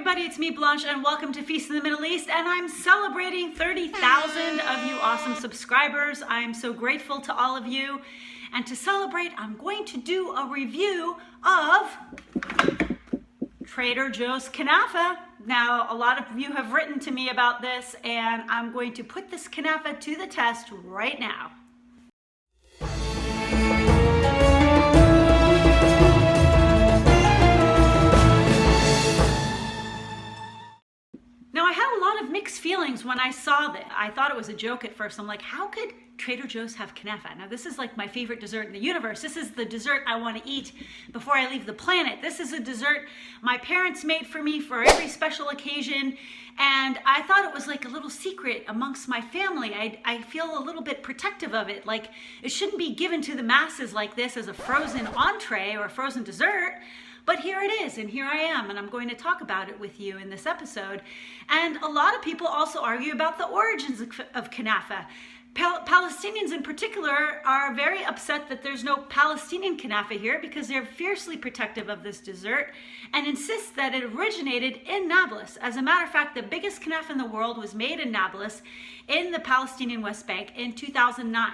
everybody, it's me Blanche and welcome to Feast in the Middle East, and I'm celebrating 30,000 of you awesome subscribers. I'm so grateful to all of you, and to celebrate I'm going to do a review of Trader Joe's Kunafa. Now a lot of you have written to me about this, and I'm going to put this Kunafa to the test right now. Now, I had a lot of mixed feelings when I saw that. I thought it was a joke at first. I'm like, how could Trader Joe's have Kunafa? Now, this is like my favorite dessert in the universe. This is the dessert I want to eat before I leave the planet. This is a dessert my parents made for me for every special occasion. And I thought it was like a little secret amongst my family. I feel a little bit protective of it. Like, it shouldn't be given to the masses like this as a frozen entree or a frozen dessert. But here it is, and here I am, and I'm going to talk about it with you in this episode. And a lot of people also argue about the origins of Kunafa. Palestinians in particular are very upset that there's no Palestinian Kunafa here because they're fiercely protective of this dessert and insist that it originated in Nablus. As a matter of fact, the biggest Kunafa in the world was made in Nablus in the Palestinian West Bank in 2009.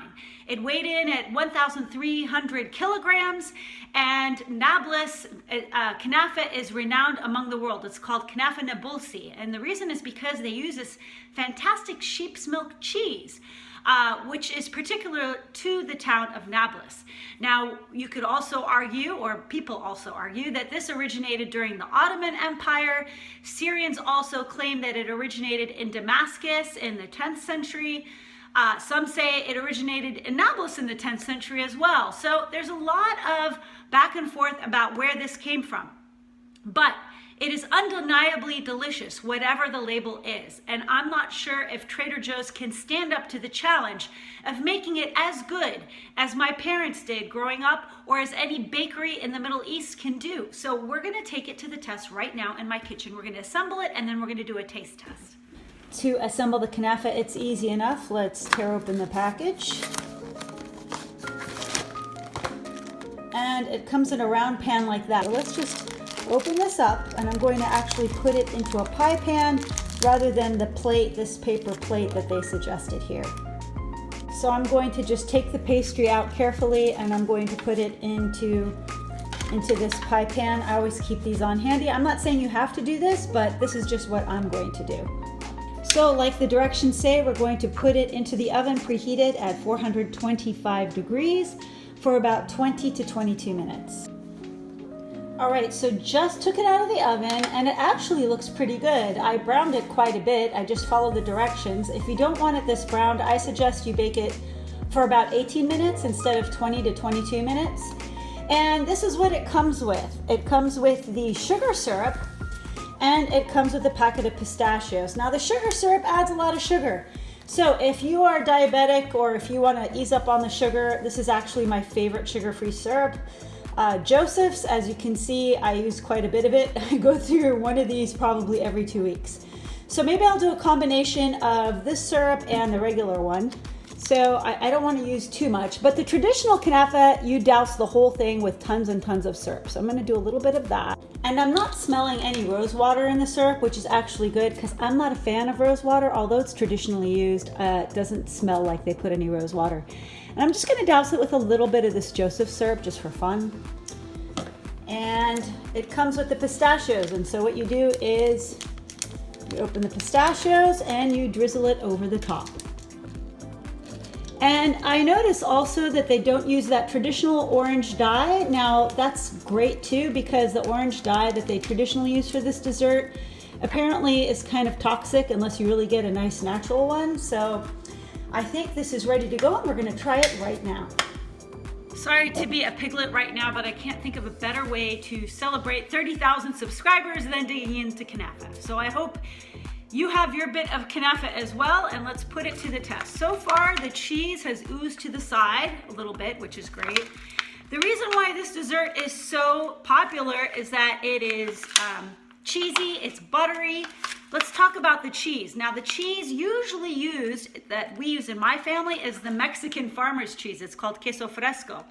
It weighed in at 1,300 kilograms, and Nablus Kunafa is renowned among the world. It's called Kunafa Nabulsi, and the reason is because they use this fantastic sheep's milk cheese, which is particular to the town of Nablus. Now, you could also argue, or people also argue, that this originated during the Ottoman Empire. Syrians also claim that it originated in Damascus in the 10th century. Some say it originated in Nablus in the 10th century as well. So there's a lot of back and forth about where this came from. But it is undeniably delicious, whatever the label is. And I'm not sure if Trader Joe's can stand up to the challenge of making it as good as my parents did growing up, or as any bakery in the Middle East can do. So we're gonna take it to the test right now in my kitchen. We're gonna assemble it, and then we're gonna do a taste test. To assemble the Kunafa, it's easy enough. Let's tear open the package. And it comes in a round pan like that. Let's just open this up, and I'm going to actually put it into a pie pan rather than the plate, this paper plate that they suggested here. So I'm going to just take the pastry out carefully, and I'm going to put it into this pie pan. I always keep these on handy. I'm not saying you have to do this, but this is just what I'm going to do. So like the directions say, we're going to put it into the oven preheated at 425 degrees for about 20 to 22 minutes. All right, so just took it out of the oven, and it actually looks pretty good. I browned it quite a bit. I just followed the directions. If you don't want it this browned, I suggest you bake it for about 18 minutes instead of 20 to 22 minutes. And this is what it comes with. It comes with the sugar syrup, and it comes with a packet of pistachios. Now the sugar syrup adds a lot of sugar. So if you are diabetic, or if you want to ease up on the sugar, this is actually my favorite sugar-free syrup. Joseph's, as you can see, I use quite a bit of it. I go through one of these probably every 2 weeks. So maybe I'll do a combination of this syrup and the regular one. So I don't want to use too much, but the traditional Kunafa, you douse the whole thing with tons and tons of syrup. So I'm going to do a little bit of that. And I'm not smelling any rose water in the syrup, which is actually good because I'm not a fan of rose water, although it's traditionally used. It doesn't smell like they put any rose water. And I'm just going to douse it with a little bit of this Joseph syrup just for fun. And it comes with the pistachios. And so what you do is you open the pistachios and you drizzle it over the top. And I notice also that they don't use that traditional orange dye. Now that's great too, because the orange dye that they traditionally use for this dessert apparently is kind of toxic unless you really get a nice natural one. So I think this is ready to go, and we're gonna try it right now. Sorry to be a piglet right now, but I can't think of a better way to celebrate 30,000 subscribers than digging into Kunafa. So I hope you have your bit of Kunafa as well, and let's put it to the test. So far, the cheese has oozed to the side a little bit, which is great. The reason why this dessert is so popular is that it is cheesy, it's buttery. Let's talk about the cheese. Now, the cheese usually used, that we use in my family, is the Mexican farmer's cheese. It's called queso fresco.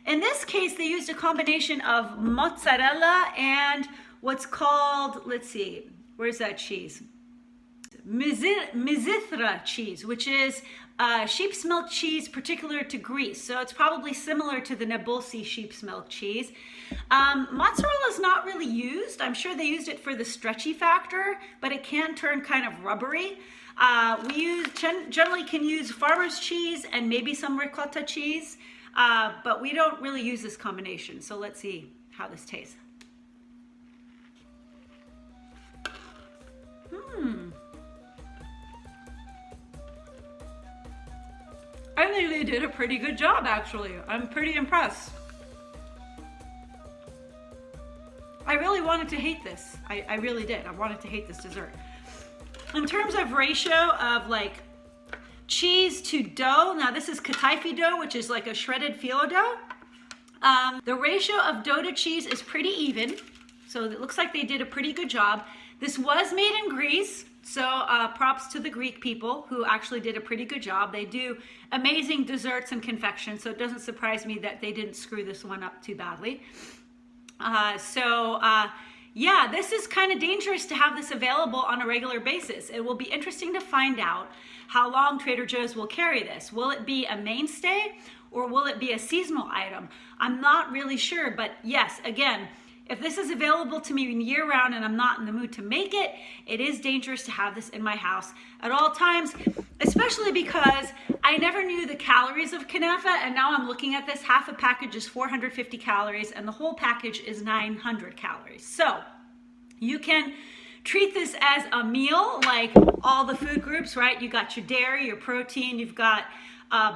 In this case, they used a combination of mozzarella and what's called, let's see, where's that cheese? Mizithra cheese, which is sheep's milk cheese particular to Greece. So it's probably similar to the Nebulsi sheep's milk cheese. Mozzarella is not really used. I'm sure they used it for the stretchy factor, but it can turn kind of rubbery. We generally can use farmer's cheese and maybe some ricotta cheese, but we don't really use this combination. So let's see how this tastes. I think they did a pretty good job, actually. I'm pretty impressed. I really wanted to hate this. I really did. I wanted to hate this dessert. In terms of ratio of like cheese to dough, now this is Kenafe dough, which is like a shredded phyllo dough. The ratio of dough to cheese is pretty even. So it looks like they did a pretty good job. This was made in Greece. So props to the Greek people who actually did a pretty good job. They do amazing desserts and confection, so it doesn't surprise me that they didn't screw this one up too badly. Yeah, this is kind of dangerous to have this available on a regular basis. It will be interesting to find out how long Trader Joe's will carry this. Will it be a mainstay or will it be a seasonal item? I'm not really sure, but yes, again, if this is available to me year round and I'm not in the mood to make it, it is dangerous to have this in my house at all times, especially because I never knew the calories of Kunafa, and now I'm looking at this. Half a package is 450 calories and the whole package is 900 calories. So you can treat this as a meal like all the food groups, right? You got your dairy, your protein, you've got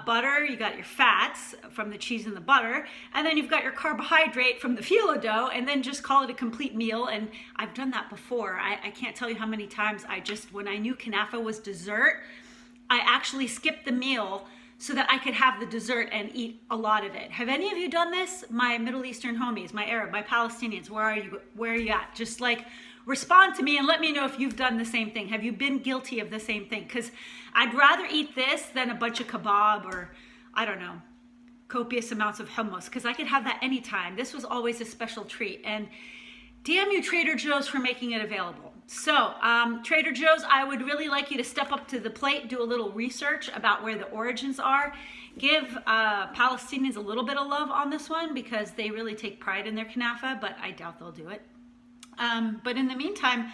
butter, you got your fats from the cheese and the butter, and then you've got your carbohydrate from the phyllo dough, and then just call it a complete meal. And I've done that before. I can't tell you how many times when I knew Kunafa was dessert, I actually skipped the meal so that I could have the dessert and eat a lot of it. Have any of you done this? My Middle Eastern homies, my Arab, my Palestinians, where are you at? Just like respond to me and let me know if you've done the same thing. Have you been guilty of the same thing? Because I'd rather eat this than a bunch of kebab or, I don't know, copious amounts of hummus, because I could have that anytime. This was always a special treat. And damn you, Trader Joe's, for making it available. So, Trader Joe's, I would really like you to step up to the plate, do a little research about where the origins are. Give Palestinians a little bit of love on this one because they really take pride in their Kunafa, but I doubt they'll do it. But in the meantime,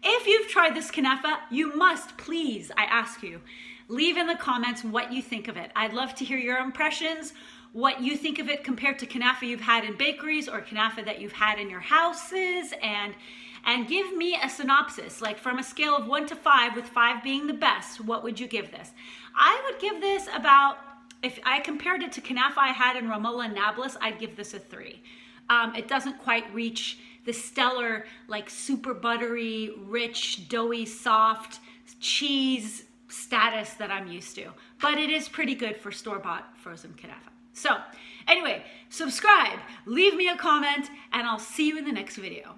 if you've tried this Kunafa, you must, please, I ask you, leave in the comments what you think of it. I'd love to hear your impressions, what you think of it compared to Kunafa you've had in bakeries or Kunafa that you've had in your houses, and give me a synopsis, like from a scale of 1 to 5, with 5 being the best, what would you give this? I would give this about, if I compared it to Kunafa I had in Ramallah and Nablus, I'd give this a 3. It doesn't quite reach the stellar, like super buttery, rich, doughy, soft cheese status that I'm used to. But it is pretty good for store-bought frozen Kunafa. So anyway, subscribe, leave me a comment, and I'll see you in the next video.